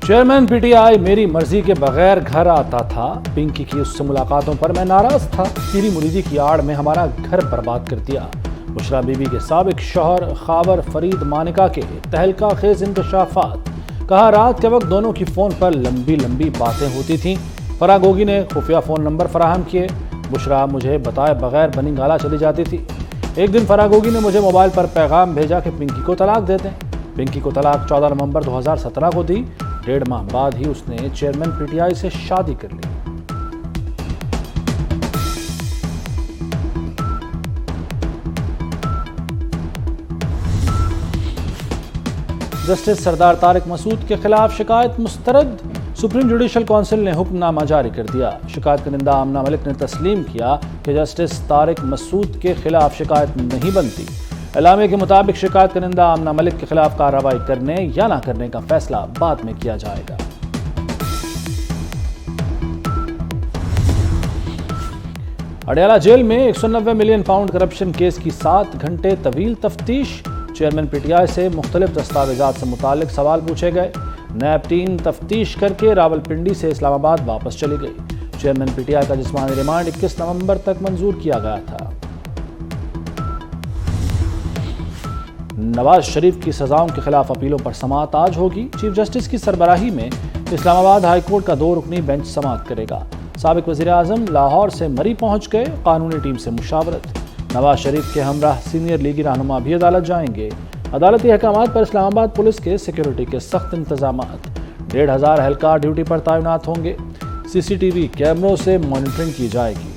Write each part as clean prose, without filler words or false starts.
Chairman P T I میری مرضی کے بغیر گھر آتا تھا، پنکی کی اس سے ملاقاتوں پر میں ناراض تھا، پیری مریدی کی آڑ میں ہمارا گھر برباد کر دیا۔ بشریٰ بی بی کے سابق شوہر خاور فرید مانیکا کے تہلکہ خیز انکشافات۔ کہا رات کے وقت دونوں کی فون پر لمبی لمبی باتیں ہوتی تھیں۔ فرح گوگی نے خفیہ فون نمبر فراہم کیے۔ بشریٰ مجھے بتائے بغیر بنی گالا چلی جاتی تھی۔ ایک دن فرح گوگی نے مجھے موبائل پر پیغام بھیجا کہ پنکی کو طلاق دے دیں۔ پنکی کو طلاق 14 نومبر 2017 کو دی۔ 1.5 ماہ بعد ہی اس نے چیئرمین پی ٹی آئی سے شادی کر لی۔ جسٹس سردار طارق مسعود کے خلاف شکایت مسترد۔ سپریم جوڈیشل کونسل نے حکم نامہ جاری کر دیا۔ شکایت کنندہ آمنہ ملک نے تسلیم کیا کہ جسٹس طارق مسعود کے خلاف شکایت نہیں بنتی۔ اعلامیے کے مطابق شکایت کنندہ آمنہ ملک کے خلاف کارروائی کرنے یا نہ کرنے کا فیصلہ بعد میں کیا جائے گا۔ اڈیالہ جیل میں 190 ملین پاؤنڈ کرپشن کیس کی 7 گھنٹے طویل تفتیش۔ چیئرمین پی ٹی آئی سے مختلف دستاویزات سے متعلق سوال پوچھے گئے۔ نیب ٹیم تفتیش کر کے راولپنڈی سے اسلام آباد واپس چلی گئی۔ چیئرمین پی ٹی آئی کا جسمانی ریمانڈ 21 نومبر تک منظور کیا گیا تھا۔ نواز شریف کی سزاؤں کے خلاف اپیلوں پر سماعت آج ہوگی۔ چیف جسٹس کی سربراہی میں اسلام آباد ہائی کورٹ کا 2 رکنی بینچ سماعت کرے گا۔ سابق وزیر اعظم لاہور سے مری پہنچ گئے، قانونی ٹیم سے مشاورت۔ نواز شریف کے ہمراہ سینئر لیگی رہنما بھی عدالت جائیں گے۔ عدالتی احکامات پر اسلام آباد پولیس کے سیکیورٹی کے سخت انتظامات۔ 1,500 اہلکار ڈیوٹی پر تعینات ہوں گے۔ سی سی ٹی وی کیمروں سے مانیٹرنگ کی جائے گی۔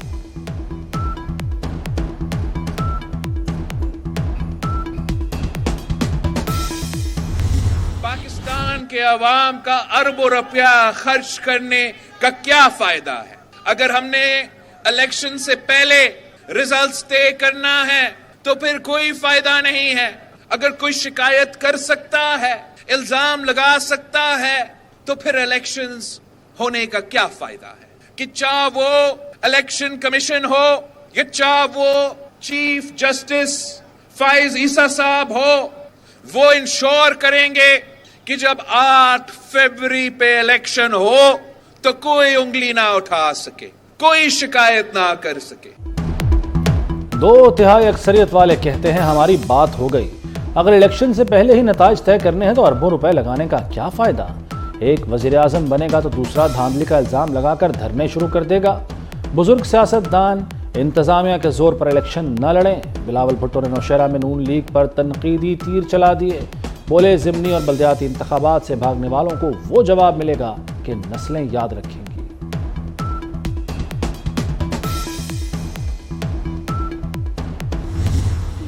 پاکستان کے عوام کا اربوں روپیہ خرچ کرنے کا کیا فائدہ ہے؟ اگر ہم نے الیکشن سے پہلے ریزلٹس طے کرنا ہے تو پھر کوئی فائدہ نہیں ہے۔ اگر کوئی شکایت کر سکتا ہے، الزام لگا سکتا ہے، تو پھر الیکشنز ہونے کا کیا فائدہ ہے؟ کہ چاہے وہ الیکشن کمیشن ہو یا چاہے وہ چیف جسٹس فائز عیسیٰ صاحب ہو، وہ انشور کریں گے کہ جب 8 فروری پہ الیکشن ہو تو کوئی انگلی نہ اٹھا سکے، کوئی شکایت نہ کر سکے۔ 2/3 اکثریت والے کہتے ہیں ہماری بات ہو گئی۔ اگر الیکشن سے پہلے ہی نتائج طے کرنے ہیں تو اربوں روپے لگانے کا کیا فائدہ؟ ایک وزیر اعظم بنے گا تو دوسرا دھاندلی کا الزام لگا کر دھرنے شروع کر دے گا۔ بزرگ سیاستدان انتظامیہ کے زور پر الیکشن نہ لڑیں۔ بلاول بھٹو نے نوشہرہ میں نون لیگ پر تنقیدی تیر چلا دیے۔ بولے ضمنی اور بلدیاتی انتخابات سے بھاگنے والوں کو وہ جواب ملے گا کہ نسلیں یاد رکھیں گی۔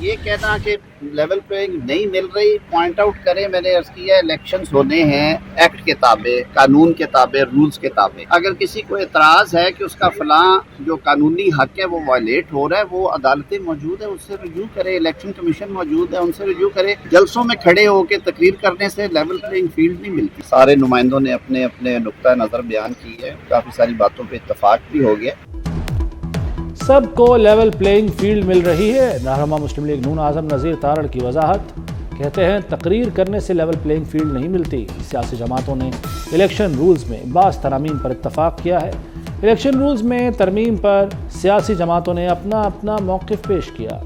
یہ کہنا کہ لیول پلینگ نہیں مل رہی، پوائنٹ آؤٹ کریں، میں نے عرض کیا الیکشنز ہونے ہیں ایکٹ کے تابع، قانون کے تابع، رولز کے تابع۔ اگر کسی کو اعتراض ہے کہ اس کا فلاں جو قانونی حق ہے وہ وائلیٹ ہو رہا ہے، وہ عدالتیں موجود ہیں، اس سے رجوع کرے، الیکشن کمیشن موجود ہے، ان سے رجوع کرے۔ جلسوں میں کھڑے ہو کے تقریر کرنے سے لیول پلینگ فیلڈ نہیں ملتی۔ سارے نمائندوں نے اپنے اپنے نقطہ نظر بیان کی ہے، کافی ساری باتوں پہ اتفاق بھی ہو گیا۔ سب کو لیول پلینگ فیلڈ مل رہی ہے۔ رہنما مسلم لیگ نون اعظم نذیر تارڑ کی وضاحت، کہتے ہیں تقریر کرنے سے لیول پلینگ فیلڈ نہیں ملتی۔ سیاسی جماعتوں نے الیکشن رولز میں بعض ترامیم پر اتفاق کیا ہے۔ الیکشن رولز میں ترمیم پر سیاسی جماعتوں نے اپنا اپنا موقف پیش کیا۔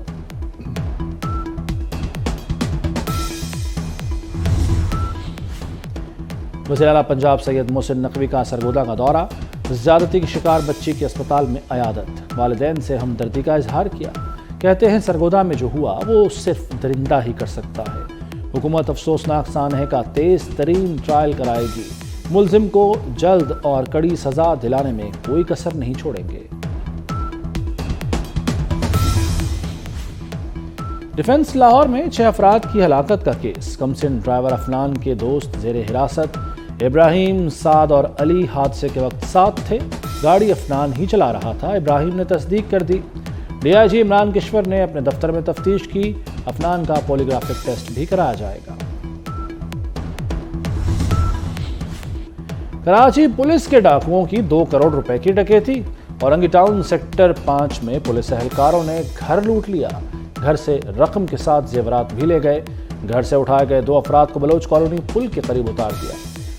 وزیر اعلیٰ پنجاب سید محسن نقوی کا سرگودا کا دورہ۔ زیادتی کی شکار بچی کی اسپتال میں عیادت۔ والدین سے ہمدردی کا اظہار کیا۔ کہتے ہیں سرگودا میں جو ہوا وہ صرف درندہ ہی کر سکتا ہے۔ حکومت افسوسناک سانحے کا تیز ترین ٹرائل کرائے گی۔ ملزم کو جلد اور کڑی سزا دلانے میں کوئی کسر نہیں چھوڑیں گے۔ ڈیفنس لاہور میں 6 افراد کی ہلاکت کا کیس۔ کمسن ڈرائیور افنان کے دوست زیر حراست۔ ابراہیم، سعد اور علی حادثے کے وقت ساتھ تھے۔ گاڑی افنان ہی چلا رہا تھا۔ ابراہیم نے تصدیق کر دی۔ ڈی آئی جی عمران کشور نے اپنے دفتر میں تفتیش کی۔ افنان کا پولیگرافک ٹیسٹ بھی کرایا جائے گا۔ کراچی پولیس کے ڈاکوؤں کی 2 کروڑ روپے کی ڈکیتی۔ اورنگی ٹاؤن سیکٹر 5 میں پولیس اہلکاروں نے گھر لوٹ لیا۔ گھر سے رقم کے ساتھ زیورات بھی لے گئے۔ گھر سے اٹھائے گئے 2 افراد کو بلوچ کالونی پل کے قریب اتار دیا۔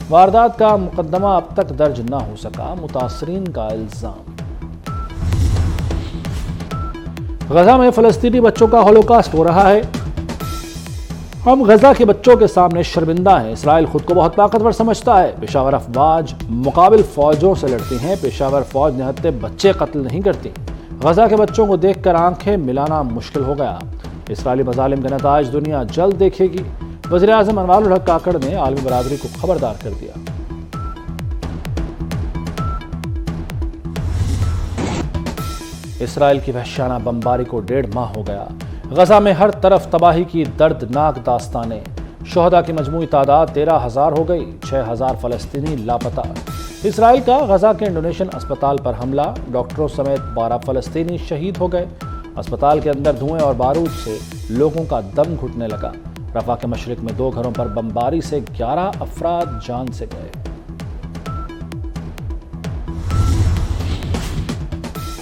واردات کا مقدمہ اب تک درج نہ ہو سکا، متاثرین کا الزام۔ غزہ میں فلسطینی بچوں کا ہولوکاسٹ ہو رہا ہے۔ ہم غزہ کے بچوں کے سامنے شرمندہ ہیں۔ اسرائیل خود کو بہت طاقتور سمجھتا ہے۔ پشاور افواج مقابل فوجوں سے لڑتی ہیں، پشاور فوج نہتے بچے قتل نہیں کرتی۔ غزہ کے بچوں کو دیکھ کر آنکھیں ملانا مشکل ہو گیا۔ اسرائیلی مظالم کے نتائج دنیا جلد دیکھے گی۔ وزیر اعظم انوار الحق کاکڑ نے عالمی برادری کو خبردار کر دیا۔ اسرائیل کی وحشیانہ بمباری کو 1.5 ماہ ہو گیا۔ غزہ میں ہر طرف تباہی کی دردناک داستانیں۔ شہداء کی مجموعی تعداد 13,000 ہو گئی، 6,000 فلسطینی لاپتہ۔ اسرائیل کا غزہ کے انڈونیشین اسپتال پر حملہ، ڈاکٹروں سمیت 12 فلسطینی شہید ہو گئے۔ اسپتال کے اندر دھوئیں اور بارود سے لوگوں کا دم گھٹنے لگا۔ رفح کے مشرق میں 2 گھروں پر بمباری سے 11 افراد جان سے گئے۔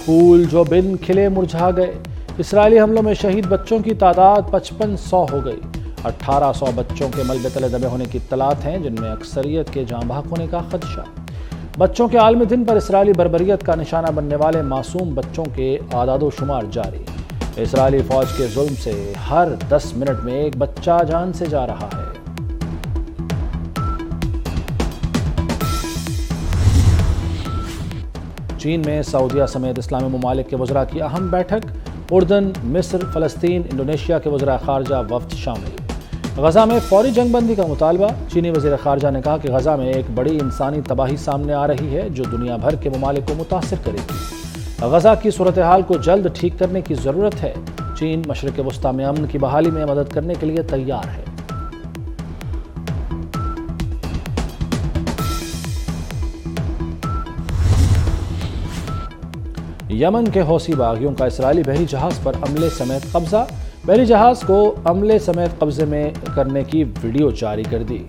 پھول جو بن کھلے مرجھا گئے۔ اسرائیلی حملوں میں شہید بچوں کی تعداد 5500 ہو گئی۔ 1800 بچوں کے ملبے تلے دبے ہونے کی اطلاعات ہیں، جن میں اکثریت کے جاں بحق ہونے کا خدشہ۔ بچوں کے عالمی دن پر اسرائیلی بربریت کا نشانہ بننے والے معصوم بچوں کے اعداد و شمار جاری۔ اسرائیلی فوج کے ظلم سے ہر 10 منٹ میں ایک بچہ جان سے جا رہا ہے۔ چین میں سعودیہ سمیت اسلامی ممالک کے وزراء کی اہم بیٹھک۔ اردن، مصر، فلسطین، انڈونیشیا کے وزراء خارجہ وفد شامل۔ غزہ میں فوری جنگ بندی کا مطالبہ۔ چینی وزیر خارجہ نے کہا کہ غزہ میں ایک بڑی انسانی تباہی سامنے آ رہی ہے جو دنیا بھر کے ممالک کو متاثر کرے گی۔ غزہ کی صورتحال کو جلد ٹھیک کرنے کی ضرورت ہے۔ چین مشرق وسطی میں امن کی بحالی میں مدد کرنے کے لیے تیار ہے۔ یمن کے حوثی باغیوں کا اسرائیلی بحری جہاز پر عملے سمیت قبضہ۔ بحری جہاز کو عملے سمیت قبضے میں کرنے کی ویڈیو جاری کر دی۔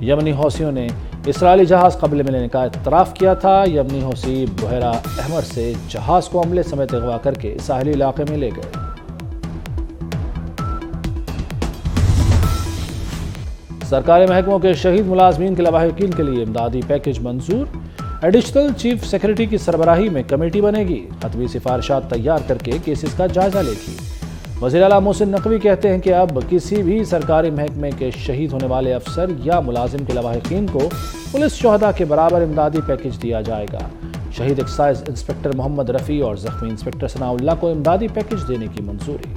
یمنی حوثیوں نے اسرائیلی جہاز قبضے میں لینے کا اعتراف کیا تھا۔ یمنی حوثی بحیرہ احمر سے جہاز کو عملے سمیت اغوا کر کے ساحلی علاقے میں لے گئے۔ سرکاری محکموں کے شہید ملازمین کے لواحقین کے لیے امدادی پیکج منظور۔ ایڈیشنل چیف سیکرٹری کی سربراہی میں کمیٹی بنے گی، حتمی سفارشات تیار کر کے کیسز کا جائزہ لے گی۔ وزیر اعلیٰ محسن نقوی کہتے ہیں کہ اب کسی بھی سرکاری محکمے کے شہید ہونے والے افسر یا ملازم کے لواحقین کو پولیس شہداء کے برابر امدادی پیکج دیا جائے گا۔ شہید ایکسائز انسپکٹر محمد رفیع اور زخمی انسپکٹر ثناء اللہ کو امدادی پیکج دینے کی منظوری۔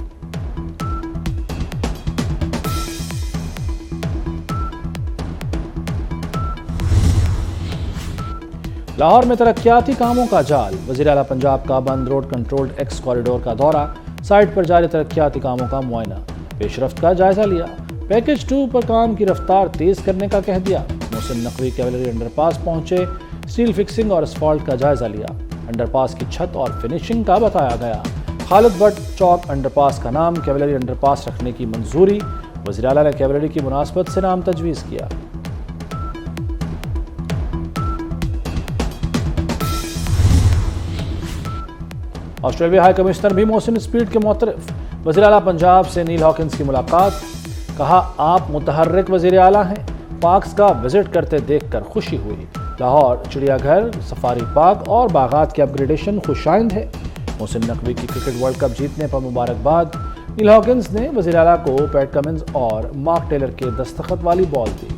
لاہور میں ترقیاتی کاموں کا جال۔ وزیر اعلیٰ پنجاب کا بند روڈ کنٹرولڈ ایکس کوریڈور کا دورہ، سائٹ پر جاری ترقیاتی کاموں کا معائنہ، پیش رفت کا جائزہ لیا۔ پیکج 2 پر کام کی رفتار تیز کرنے کا کہہ دیا۔ محسن نقوی کیولری انڈر پاس پہنچے، اسٹیل فکسنگ اور اسفالٹ کا جائزہ لیا۔ انڈر پاس کی چھت اور فنشنگ کا بتایا گیا۔ خالد بٹ چوک انڈر پاس کا نام کیولری انڈر پاس رکھنے کی منظوری۔ وزیر اعلیٰ نے کیولری کی مناسبت سے نام تجویز کیا۔ آسٹریلوی ہائی کمشنر بھی محسن اسپیڈ کے معترف۔ وزیر اعلیٰ پنجاب سے نیل ہاکنز کی ملاقات، کہا آپ متحرک وزیر اعلیٰ ہیں، پارکس کا وزٹ کرتے دیکھ کر خوشی ہوئی۔ لاہور چڑیا گھر، سفاری پارک اور باغات کی اپ گریڈیشن خوش آئند ہے۔ محسن نقوی کی کرکٹ ورلڈ کپ جیتنے پر مبارکباد۔ نیل ہاکنز نے وزیر اعلیٰ کو پیٹ کمنز اور مارک ٹیلر کے دستخط والی بال دی۔